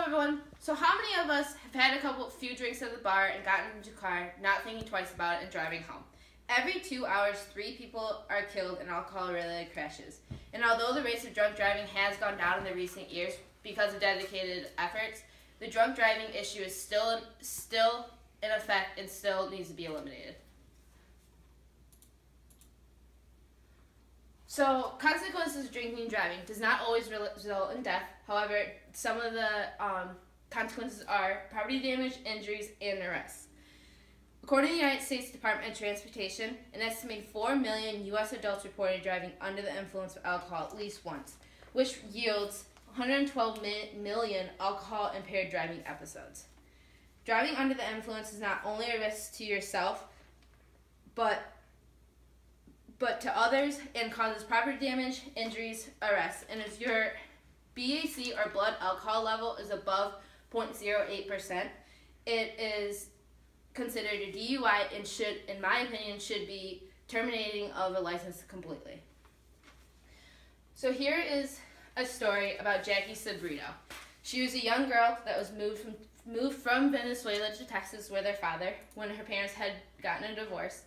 everyone. So how many of us have had a few drinks at the bar and gotten into a car, not thinking twice about it, and driving home? Every 2 hours, 3 people are killed in alcohol-related crashes. And although the rates of drunk driving has gone down in the recent years because of dedicated efforts, the drunk driving issue is still in effect and still needs to be eliminated. So, consequences of drinking and driving does not always result in death. However, some of the consequences are property damage, injuries, and arrests. According to the United States Department of Transportation, an estimated 4 million U.S. adults reported driving under the influence of alcohol at least once, which yields 112 million alcohol-impaired driving episodes. Driving under the influence is not only a risk to yourself, but to others, and causes property damage, injuries, arrests. And if your BAC or blood alcohol level is above 0.08%, it is considered a DUI and should, in my opinion, should be terminating of a license completely. So here is a story about Jackie Sabrito. She was a young girl that was moved from Venezuela to Texas with her father when her parents had gotten a divorce,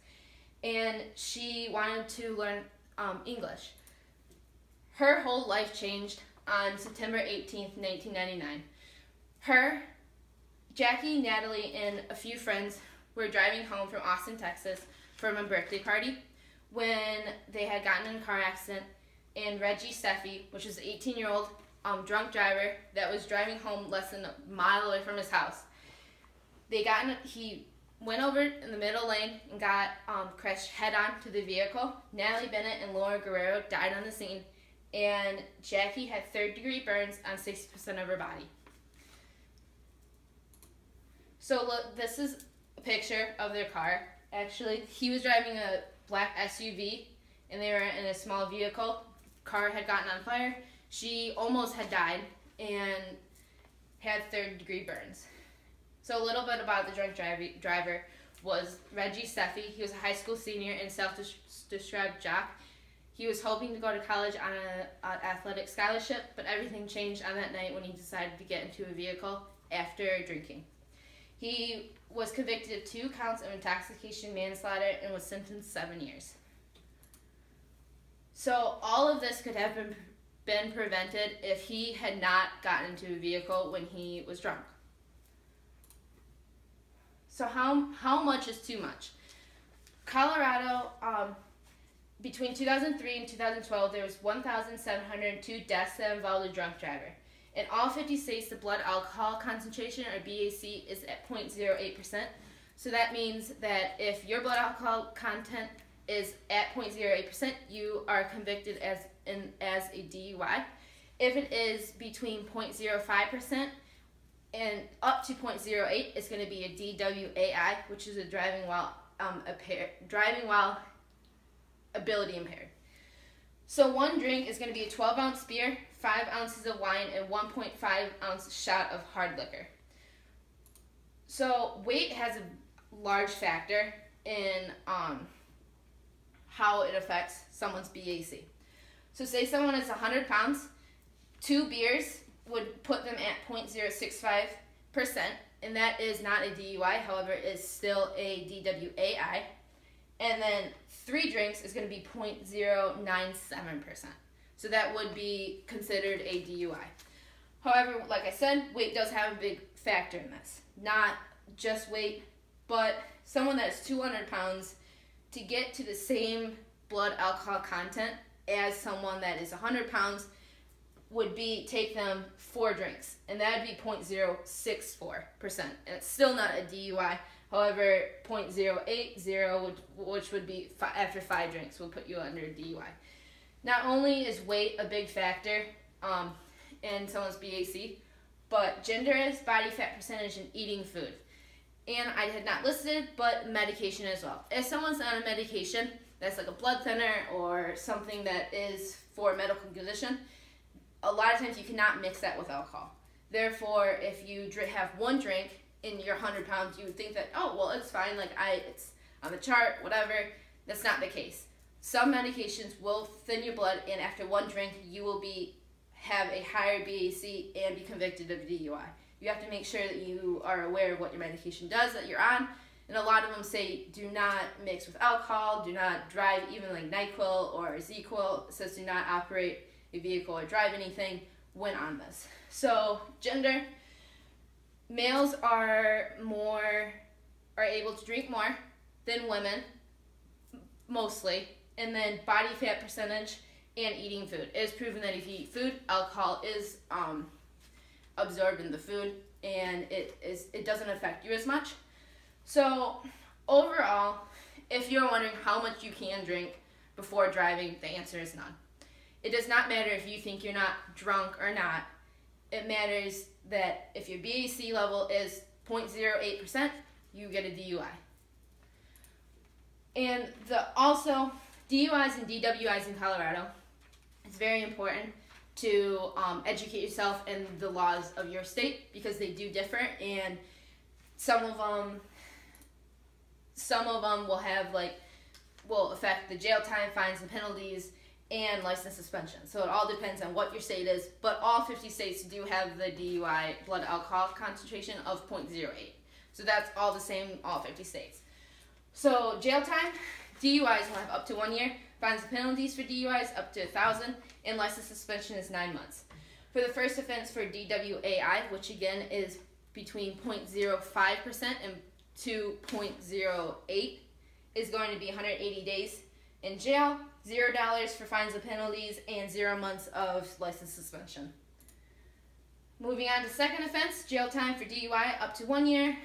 and she wanted to learn English. Her whole life changed on September 18th, 1999. Jackie, Natalie, and a few friends were driving home from Austin, Texas from a birthday party when they had gotten in a car accident, and Reggie Steffi, which was an 18-year-old drunk driver that was driving home less than a mile away from his house. He went over in the middle lane and got crashed head-on to the vehicle. Natalie Bennett and Laura Guerrero died on the scene, and Jackie had third-degree burns on 60% of her body. So look, this is a picture of their car. Actually, he was driving a black SUV, and they were in a small vehicle. Car had gotten on fire. She almost had died and had third-degree burns. So a little bit about the drunk driver was Reggie Steffi. He was a high school senior and self-described jock. He was hoping to go to college on an athletic scholarship, but everything changed on that night when he decided to get into a vehicle after drinking. He was convicted of 2 counts of intoxication manslaughter and was sentenced 7 years. So all of this could have been prevented if he had not gotten into a vehicle when he was drunk. So how much is too much? Colorado, between 2003 and 2012, there was 1,702 deaths that involved a drunk driver. In all 50 states, the blood alcohol concentration, or BAC, is at 0.08%. So that means that if your blood alcohol content is at 0.08%, you are convicted as a DUI. If it is between 0.05% and up to 0.08, it's going to be a DWAI, which is a driving while ability impaired. So one drink is going to be a 12-ounce beer, 5 ounces of wine, and 1.5 ounce shot of hard liquor. So weight has a large factor in how it affects someone's BAC. So say someone is 100 pounds, 2 beers would put them at 0.065%, and that is not a DUI, however, it is still a DWAI. And then 3 drinks is going to be 0.097%. So that would be considered a DUI. However, like I said, weight does have a big factor in this. Not just weight, but someone that's 200 pounds, to get to the same blood alcohol content as someone that is 100 pounds would take them 4 drinks, and that would be 0.064%. And it's still not a DUI. However, 0.080, which would be after 5 drinks, will put you under a DUI. Not only is weight a big factor in someone's BAC, but gender is body fat percentage and eating food. And I had not listed, but medication as well. If someone's on a medication that's like a blood thinner or something that is for a medical condition, a lot of times you cannot mix that with alcohol. Therefore, if you have one drink and you're 100 pounds, you would think that, oh, well, it's fine, it's on the chart, whatever. That's not the case. Some medications will thin your blood, and after one drink, you will have a higher BAC and be convicted of DUI. You have to make sure that you are aware of what your medication does that you're on. And a lot of them say do not mix with alcohol, do not drive, even like NyQuil or ZQuil. It says do not operate a vehicle or drive anything when on this. So gender, males are able to drink more than women, mostly. And then body fat percentage and eating food. It is proven that if you eat food, alcohol is absorbed in the food, and it doesn't affect you as much. So overall, if you're wondering how much you can drink before driving, the answer is none. It does not matter if you think you're not drunk or not. It matters that if your BAC level is 0.08%, you get a DUI. And also, DUIs and DWIs in Colorado, it's very important to educate yourself in the laws of your state because they do differ, and some of them will affect the jail time, fines, and penalties, and license suspension. So it all depends on what your state is, but all 50 states do have the DUI blood alcohol concentration of 0.08. So that's all the same, all 50 states. So jail time, DUIs will have up to 1 year, fines and penalties for DUIs up to $1,000, and license suspension is 9 months. For the first offense for DWAI, which again is between 0.05% and to 0.08, is going to be 180 days in jail, $0 for fines and penalties, and 0 months of license suspension. Moving on to second offense, jail time for DUI up to 1 year,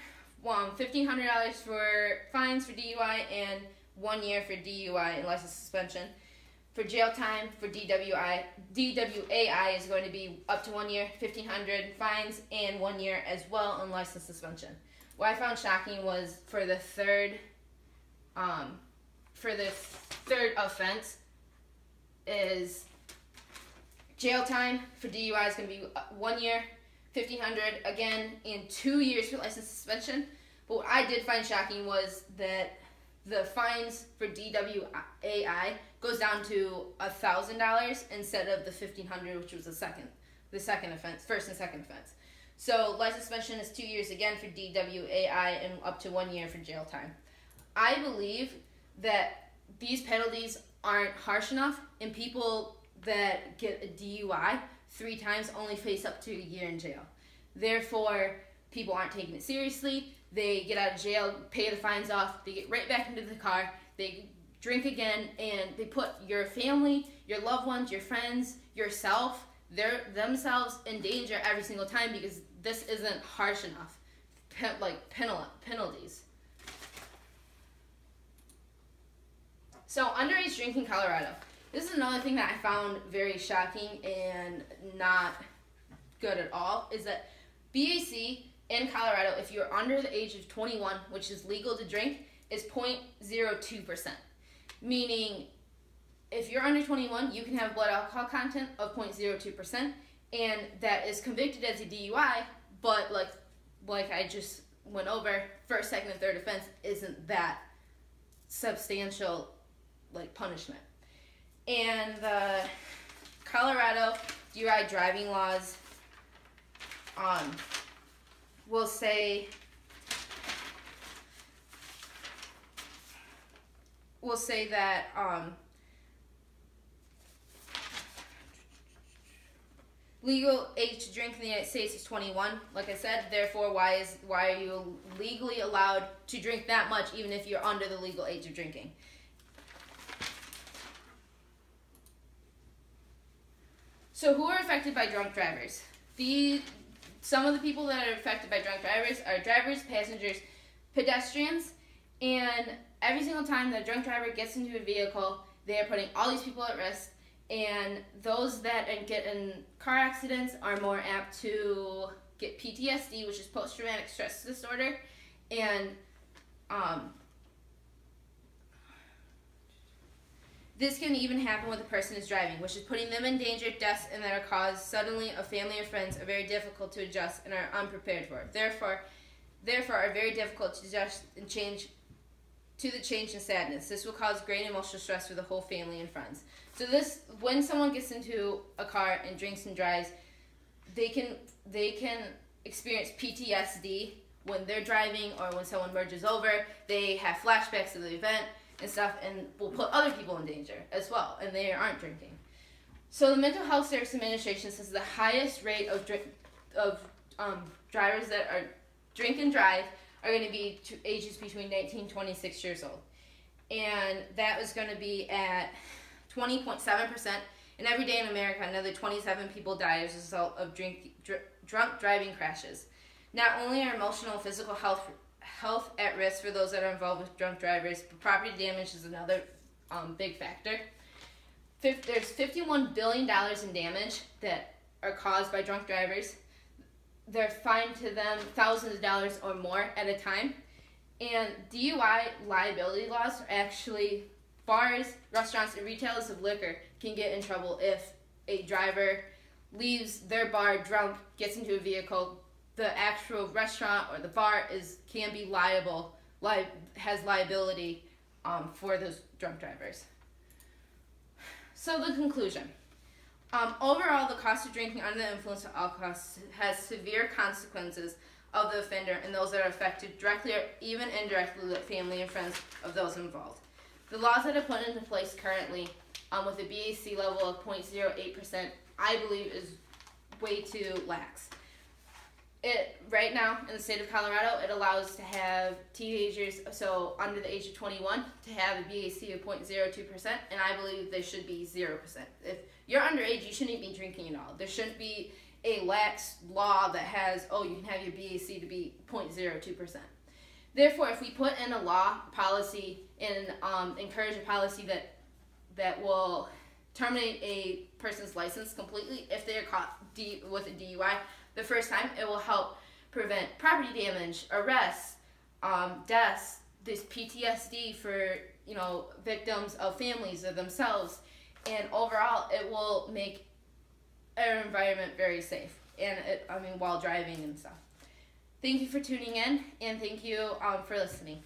$1,500 for fines for DUI, and 1 year for DUI and license suspension. For jail time for DWAI is going to be up to 1 year, $1,500 fines, and 1 year as well on license suspension. What I found shocking was for the third offense is jail time for DUI is going to be 1 year, $1,500 again, and 2 years for license suspension. But what I did find shocking was that the fines for DWAI goes down to $1,000 instead of the $1,500, which was the second offense, first and second offense. So license suspension is 2 years again for DWAI and up to 1 year for jail time. I believe that these penalties aren't harsh enough, and people that get a DUI 3 times only face up to a year in jail. Therefore, people aren't taking it seriously. They get out of jail, pay the fines off, they get right back into the car, they drink again, and they put your family, your loved ones, your friends, yourself, themselves in danger every single time because this isn't harsh enough, penalties. So underage drinking in Colorado. This is another thing that I found very shocking and not good at all, is that BAC in Colorado, if you're under the age of 21, which is legal to drink, is 0.02%. Meaning, if you're under 21, you can have blood alcohol content of 0.02%, and that is convicted as a DUI, but like I just went over, first, second, and third offense isn't that substantial punishment. And the Colorado DUI driving laws will say that legal age to drink in the United States is 21. Like I said, therefore, why are you legally allowed to drink that much even if you're under the legal age of drinking? So who are affected by drunk drivers? Some of the people that are affected by drunk drivers are drivers, passengers, pedestrians, and every single time that a drunk driver gets into a vehicle, they are putting all these people at risk, and those that get in car accidents are more apt to get PTSD, which is post-traumatic stress disorder, and this can even happen when the person is driving, which is putting them in danger, deaths, and that are caused suddenly of family or friends are very difficult to adjust and are unprepared for. Therefore, are very difficult to adjust and change to the change and sadness. This will cause great emotional stress for the whole family and friends. So when someone gets into a car and drinks and drives, they can experience PTSD when they're driving or when someone merges over. They have flashbacks of the event and stuff, and will put other people in danger as well, and they aren't drinking. So the Mental Health Service Administration says the highest rate of drivers that are drink and drive are going to be to ages between 19 and 26 years old. And that was going to be at 20.7%. And every day in America, another 27 people die as a result of drunk driving crashes. Not only are emotional and physical health at risk for those that are involved with drunk drivers, but property damage is another big factor. There's $51 billion in damage that are caused by drunk drivers. They're fined to them thousands of dollars or more at a time. And DUI liability laws are actually, bars, restaurants, and retailers of liquor can get in trouble if a driver leaves their bar drunk, gets into a vehicle. The actual restaurant or the bar can be liable, has liability for those drunk drivers. So the conclusion. Overall, the cost of drinking under the influence of alcohol has severe consequences of the offender and those that are affected directly or even indirectly, the family and friends of those involved. The laws that are put into place currently with a BAC level of 0.08%, I believe is way too lax. Right now in the state of Colorado, it allows to have teenagers, so under the age of 21, to have a BAC of 0.02%, and I believe they should be 0%. If you're underage, you shouldn't be drinking at all. There shouldn't be a lax law that has, you can have your BAC to be 0.02%. Therefore, if we put in a law policy and encourage a policy that will terminate a person's license completely if they are caught with a DUI the first time, it will help prevent property damage, arrests, deaths, this PTSD for victims of families or themselves, and overall it will make our environment very safe. And while driving and stuff. Thank you for tuning in, and thank you for listening.